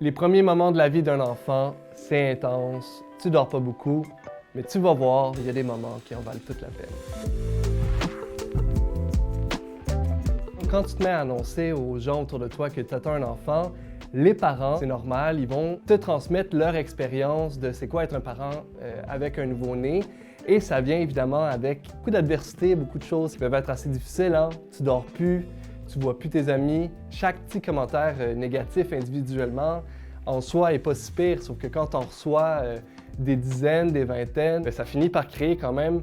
Les premiers moments de la vie d'un enfant, c'est intense, tu dors pas beaucoup, mais tu vas voir, il y a des moments qui en valent toute la peine. Quand tu te mets à annoncer aux gens autour de toi que tu as un enfant, les parents, c'est normal, ils vont te transmettre leur expérience de c'est quoi être un parent avec un nouveau-né. Et ça vient évidemment avec beaucoup d'adversité, beaucoup de choses qui peuvent être assez difficiles. Hein? Tu dors plus, tu vois plus tes amis. Chaque petit commentaire négatif individuellement, en soi, est pas si pire, sauf que quand on reçoit des dizaines, des vingtaines, ça finit par créer quand même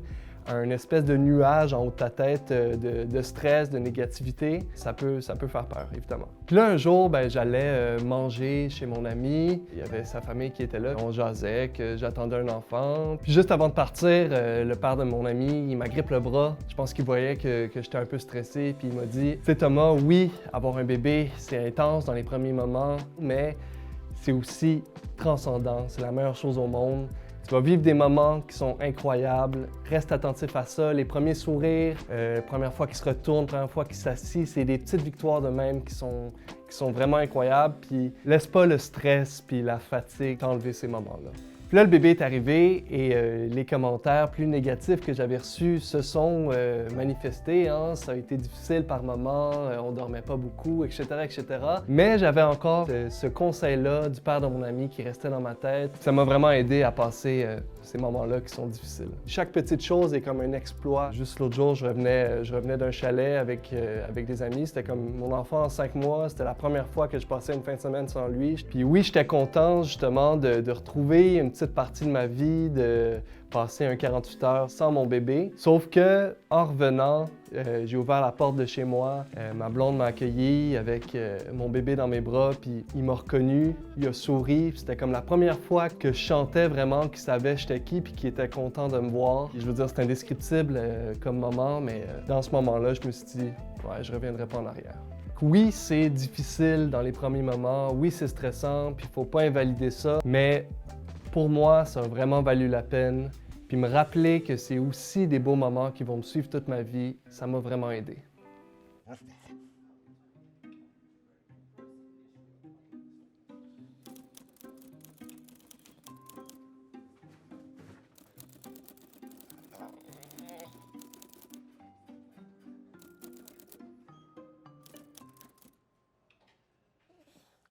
un espèce de nuage en haut de ta tête de stress, de négativité. Ça peut faire peur, évidemment. Puis là, un jour, j'allais manger chez mon ami. Il y avait sa famille qui était là. On jasait, que j'attendais un enfant. Puis juste avant de partir, le père de mon ami, il m'agrippe le bras. Je pense qu'il voyait que j'étais un peu stressé. Puis il m'a dit, tu sais Thomas, oui, avoir un bébé, c'est intense dans les premiers moments, mais c'est aussi transcendant. C'est la meilleure chose au monde. Tu vas vivre des moments qui sont incroyables. Reste attentif à ça. Les premiers sourires, première fois qu'ils se retournent, première fois qu'ils s'assient, c'est des petites victoires de même qui sont vraiment incroyables. Puis laisse pas le stress puis la fatigue t'enlever ces moments-là. Puis là, le bébé est arrivé et les commentaires plus négatifs que j'avais reçus se sont manifestés. Hein? Ça a été difficile par moments, on dormait pas beaucoup, etc., etc. Mais j'avais encore ce conseil-là du père de mon ami qui restait dans ma tête. Ça m'a vraiment aidé à passer ces moments-là qui sont difficiles. Chaque petite chose est comme un exploit. Juste l'autre jour, je revenais d'un chalet avec des amis. C'était comme mon enfant en 5 mois. C'était la première fois que je passais une fin de semaine sans lui. Puis oui, j'étais content justement de retrouver une petite partie de ma vie, de passer un 48 heures sans mon bébé. Sauf que, en revenant, j'ai ouvert la porte de chez moi. Ma blonde m'a accueilli avec mon bébé dans mes bras, puis il m'a reconnu, il a souri. C'était comme la première fois que je chantais vraiment, qu'il savait j'étais qui, puis qu'il était content de me voir. Et je veux dire, c'est indescriptible comme moment, mais dans ce moment-là, je me suis dit, ouais, je reviendrai pas en arrière. Oui, c'est difficile dans les premiers moments, oui, c'est stressant, puis il faut pas invalider ça, mais pour moi, ça a vraiment valu la peine. Puis me rappeler que c'est aussi des beaux moments qui vont me suivre toute ma vie, ça m'a vraiment aidé.